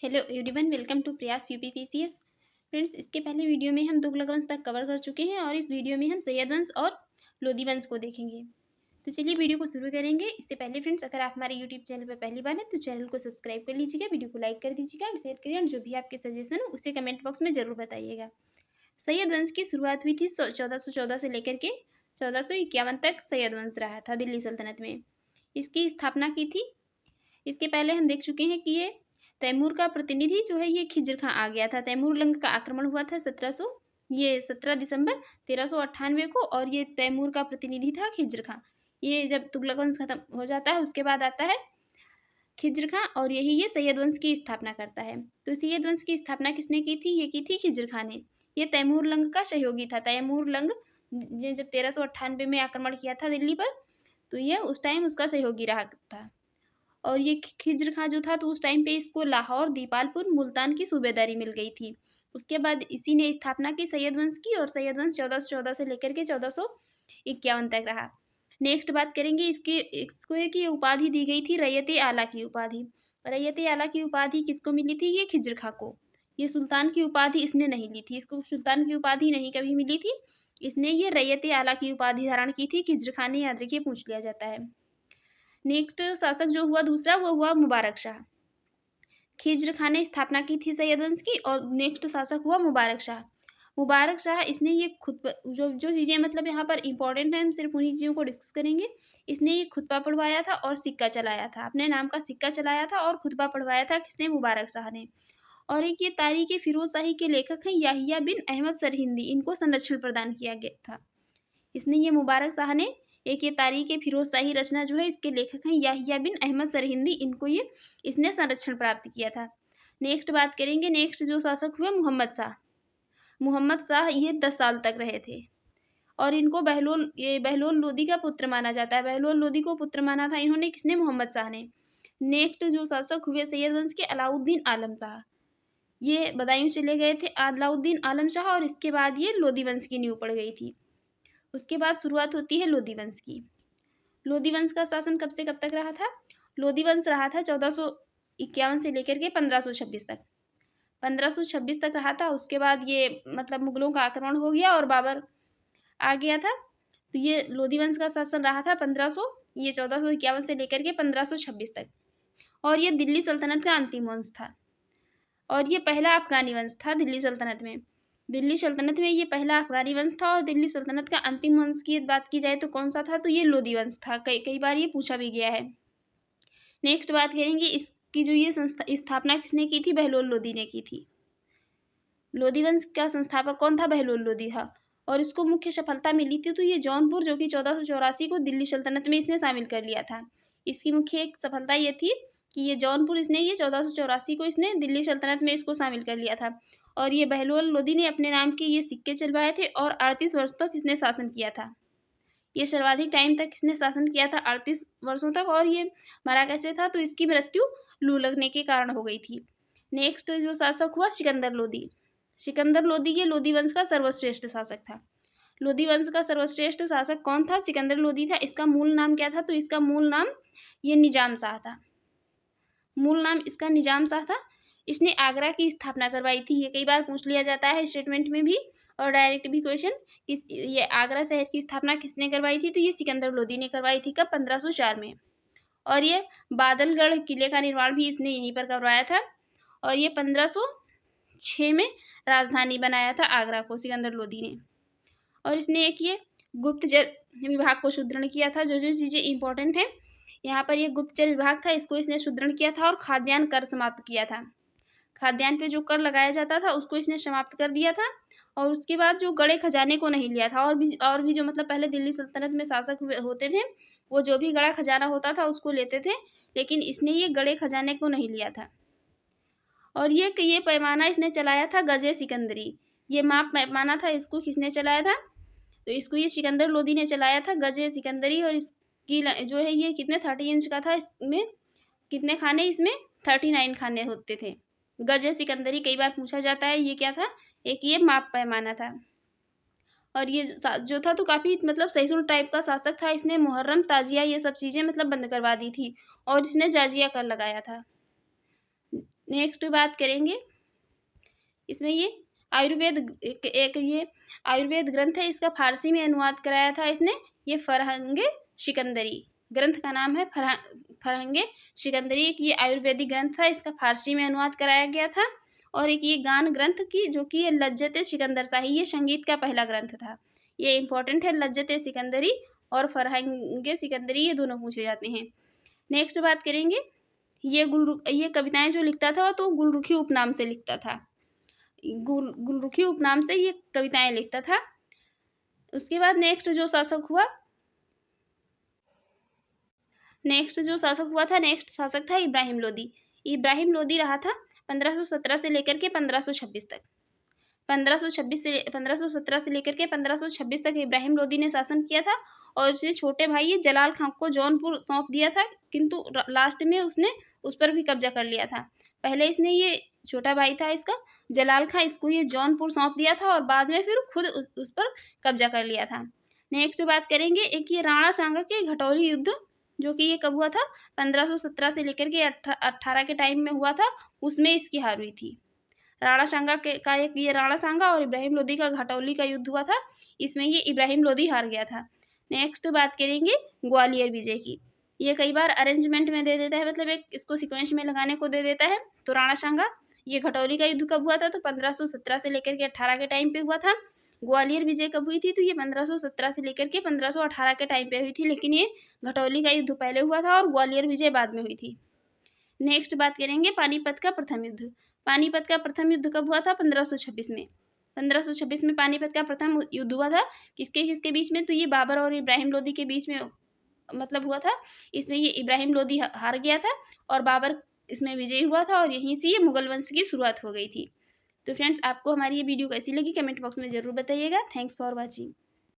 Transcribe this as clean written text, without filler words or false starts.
Hello everyone, welcome to प्रयास UPPCS. Friends, इसके पहले वीडियो में हम तुगलक वंश तक कवर कर चुके हैं और इस वीडियो में हम सैयद वंश और लोधी वंश को देखेंगे। तो चलिए वीडियो को शुरू करेंगे। इससे पहले फ्रेंड्स, अगर आप हमारे यूट्यूब चैनल पर पहली बार हैं तो चैनल को सब्सक्राइब कर लीजिएगा, वीडियो को लाइक कर दीजिएगा और शेयर करिए और जो भी आपके सजेशन हो उसे कमेंट बॉक्स में जरूर बताइएगा। सैयद वंश की शुरुआत हुई थी 1414 से लेकर के 1451 तक सैयद वंश रहा था दिल्ली सल्तनत में। इसकी स्थापना की थी। इसके पहले हम देख चुके हैं कि ये तैमूर का प्रतिनिधि जो है ये खिज्र खां आ गया था। तैमूर लंग का आक्रमण हुआ था 17 दिसंबर 1398 को और ये तैमूर का प्रतिनिधि था खिज्र खां। ये जब तुगलक वंश खत्म हो जाता है उसके बाद आता है खिज्र खां और यही ये सैयद वंश की स्थापना करता है। तो सैयद वंश की स्थापना किसने की थी? ये की थी खिज्र खां ने। ये तैमूर लंग का सहयोगी था। तैमूर लंग जब 1398 में आक्रमण किया था दिल्ली पर तो ये उस टाइम उसका सहयोगी रहा था। और ये खिज्र खां जो था तो उस टाइम पे इसको लाहौर, दीपालपुर, मुल्तान की सूबेदारी मिल गई थी। उसके बाद इसी ने स्थापना की सैयद वंश की और सैयद वंश 1414 से लेकर के 1451 तक रहा। नेक्स्ट बात करेंगे इसको है कि ये उपाधि दी गई थी रैयत आला की उपाधि। रैयत आला की उपाधि किसको मिली थी? ये खिज्र खां को। ये सुल्तान की उपाधि इसने नहीं ली थी, इसको सुल्तान की उपाधि नहीं कभी मिली थी। इसने ये रैयत आला की उपाधि धारण की थी। खिज्र खां ने, याद रखिए, पूछ लिया जाता है। नेक्स्ट शासक जो हुआ दूसरा वो हुआ मुबारक शाह। खिज्र खां ने स्थापना की थी सैयद वंश की और नेक्स्ट शासक हुआ मुबारक शाह। मुबारक शाह इसने ये खुद जो जो चीज़ें मतलब यहाँ पर इंपॉर्टेंट है हम सिर्फ उन्हीं चीज़ों को डिस्कस करेंगे। इसने ये खुतबा पढ़वाया था और सिक्का चलाया था, अपने नाम का सिक्का चलाया था और खुतबा पढ़वाया था। किसने? मुबारक शाह ने। और एक ये तारीख फिरोज शाही के लेखक हैं याहिया बिन अहमद सरहिंदी, इनको संरक्षण प्रदान किया गया था। इसने ये मुबारक शाह ने एक ये तारीख फिरोज शाही रचना जो है इसके लेखक हैं याहिया बिन अहमद सरहिंदी, इनको ये इसने संरक्षण प्राप्त किया था। नेक्स्ट बात करेंगे। नेक्स्ट जो शासक हुए मोहम्मद शाह। मोहम्मद शाह ये 10 साल तक रहे थे और इनको बहलोल लोदी का पुत्र माना जाता है। बहलोल लोदी को पुत्र माना था इन्होंने। किसने? मोहम्मद शाह ने। नेक्स्ट जो शासक हुए सैयद वंश के अलाउद्दीन आलम शाह। ये बदायूं चले गए थे अलाउद्दीन आलम शाह और इसके बाद ये लोदी वंश की नींव पड़ गई थी। उसके बाद शुरुआत होती है लोधी वंश की। लोधी वंश का शासन कब से कब तक रहा था? लोधी वंश रहा था 1451 से लेकर के 1526 तक। 1526 तक रहा था। उसके बाद ये मतलब मुगलों का आक्रमण हो गया और बाबर आ गया था। तो ये लोधी वंश का शासन रहा था 1451 से लेकर के 1526 तक और ये दिल्ली सल्तनत का अंतिम वंश था और ये पहला अफगानी वंश था दिल्ली सल्तनत में। दिल्ली सल्तनत में ये पहला अफगानी वंश था और दिल्ली सल्तनत का अंतिम वंश की बात की जाए तो कौन सा था? तो ये लोधी वंश था। कई बार ये पूछा भी गया है। नेक्स्ट बात करेंगे इसकी जो ये स्थापना किसने की थी? बहलोल लोदी ने की थी। लोधी वंश का संस्थापक कौन था? बहलोल लोदी था और इसको मुख्य सफलता मिली थी तो ये जौनपुर जो कि 1484 को दिल्ली सल्तनत में इसने शामिल कर लिया था। इसकी मुख्य एक सफलता ये थी कि ये जौनपुर इसने ये 1484 को इसने दिल्ली सल्तनत में इसको शामिल कर लिया था और ये बहलोल लोदी ने अपने नाम के ये सिक्के चलवाए थे और 38 वर्ष तक इसने शासन किया था। ये सर्वाधिक टाइम तक इसने शासन किया था, 38 वर्षों तक। और ये मरा कैसे था? तो इसकी मृत्यु लू लगने के कारण हो गई थी। नेक्स्ट जो शासक हुआ सिकंदर लोदी। सिकंदर लोदी ये लोधी वंश का सर्वश्रेष्ठ शासक था। लोधी वंश का सर्वश्रेष्ठ शासक कौन था? सिकंदर लोदी था। इसका मूल नाम क्या था? तो इसका मूल नाम ये निजाम शाह था। मूल नाम इसका निजाम शाह था। इसने आगरा की स्थापना करवाई थी। ये कई बार पूछ लिया जाता है स्टेटमेंट में भी और डायरेक्ट भी क्वेश्चन। ये आगरा शहर की स्थापना किसने करवाई थी? तो ये सिकंदर लोदी ने करवाई थी। कब? 1504 में। और ये बादलगढ़ किले का निर्माण भी इसने यहीं पर करवाया था और ये 1506 में राजधानी बनाया था आगरा को सिकंदर लोदी ने। और इसने एक ये गुप्तचर विभाग को सुदृढ़ किया था। जो जो चीज़ें इंपॉर्टेंट हैं यहाँ पर, ये गुप्तचर विभाग था इसको इसने सुदृढ़ किया था और खाद्यान्न कर समाप्त किया था। खाद्यान्न पे जो कर लगाया जाता था उसको इसने समाप्त कर दिया था और उसके बाद जो गड़े खजाने को नहीं लिया था। और भी जो मतलब पहले दिल्ली सल्तनत में शासक होते थे वो जो भी गड़ा खजाना होता था उसको लेते थे, लेकिन इसने ये गड़े खजाने को नहीं लिया था। और ये पैमाना इसने चलाया था गजे सिकंदरी। ये माप पैमाना था, इसको किसने चलाया था? तो इसको ये सिकंदर लोदी ने चलाया था, गजे सिकंदरी। और इसकी जो है ये कितने 30 इंच का था। इसमें कितने खाने? इसमें 39 खाने होते थे। गजे सिकंदरी कई बार पूछा जाता है। ये क्या था? एक ये माप पैमाना था। और ये जो था तो काफ़ी मतलब सहिष्णु टाइप का शासक था। इसने मुहर्रम, ताजिया ये सब चीज़ें मतलब बंद करवा दी थी और इसने जाजिया कर लगाया था। नेक्स्ट बात करेंगे, इसमें ये आयुर्वेद एक ये आयुर्वेद ग्रंथ है, इसका फारसी में अनुवाद कराया था इसने, ये फरहंगे सिकंदरी ग्रंथ का नाम है। फरहंगे सिकंदरी एक ये आयुर्वेदिक ग्रंथ था, इसका फारसी में अनुवाद कराया गया था। और एक ये गान ग्रंथ की जो कि ये लज्जत सिकंदर शाही, ये संगीत का पहला ग्रंथ था। ये इंपॉर्टेंट है, लज्जत सिकंदरी और फरहंगे सिकंदरी ये दोनों पूछे जाते हैं। नेक्स्ट बात करेंगे, ये कविताएं जो लिखता था तो गुलरुखी उपनाम से लिखता था। गुलरुखी उपनाम से ये कविताएं लिखता था। उसके बाद नेक्स्ट जो शासक हुआ नेक्स्ट शासक था इब्राहिम लोदी। इब्राहिम लोदी रहा था 1517 से लेकर के 1526 तक। 1517 से लेकर के 1526 तक इब्राहिम लोदी ने शासन किया था। और उसने छोटे भाई ये जलाल खां को जौनपुर सौंप दिया था, किंतु लास्ट में उसने उस पर भी कब्जा कर लिया था। पहले इसने ये छोटा भाई था इसका जलाल खां, इसको ये जौनपुर सौंप दिया था और बाद में फिर खुद उस पर कब्जा कर लिया था। नेक्स्ट बात करेंगे, एक ये राणा सांगा के घटौली युद्ध, जो कि ये कब हुआ था 1517 से लेकर के 18 के टाइम में हुआ था, उसमें इसकी हार हुई थी। राणा सांगा का एक ये राणा सांगा और इब्राहिम लोदी का घटौली का युद्ध हुआ था, इसमें ये इब्राहिम लोदी हार गया था। नेक्स्ट बात करेंगे ग्वालियर विजय की। ये कई बार अरेंजमेंट में दे देता है, मतलब एक इसको सीक्वेंस में लगाने को दे देता है। तो राणा सांगा ये घटौली का युद्ध कब हुआ था, तो 1517 से लेकर के 18 के टाइम पे हुआ था। ग्वालियर विजय कब हुई थी, तो ये 1517 से लेकर के 1518 के टाइम पे हुई थी, लेकिन ये घटौली का युद्ध पहले हुआ था और ग्वालियर विजय बाद में हुई थी। नेक्स्ट बात करेंगे पानीपत का प्रथम युद्ध। पानीपत का प्रथम युद्ध कब हुआ था 1526 में। 1526 में पानीपत का प्रथम युद्ध हुआ था, किसके किसके बीच में, तो ये बाबर और इब्राहिम लोदी के बीच में मतलब हुआ था। इसमें ये इब्राहिम लोदी हार गया था और बाबर इसमें विजयी हुआ था, और यहीं से ये मुगल वंश की शुरुआत हो गई थी। तो फ्रेंड्स, आपको हमारी ये वीडियो कैसी लगी कमेंट बॉक्स में ज़रूर बताइएगा। Thanks for watching.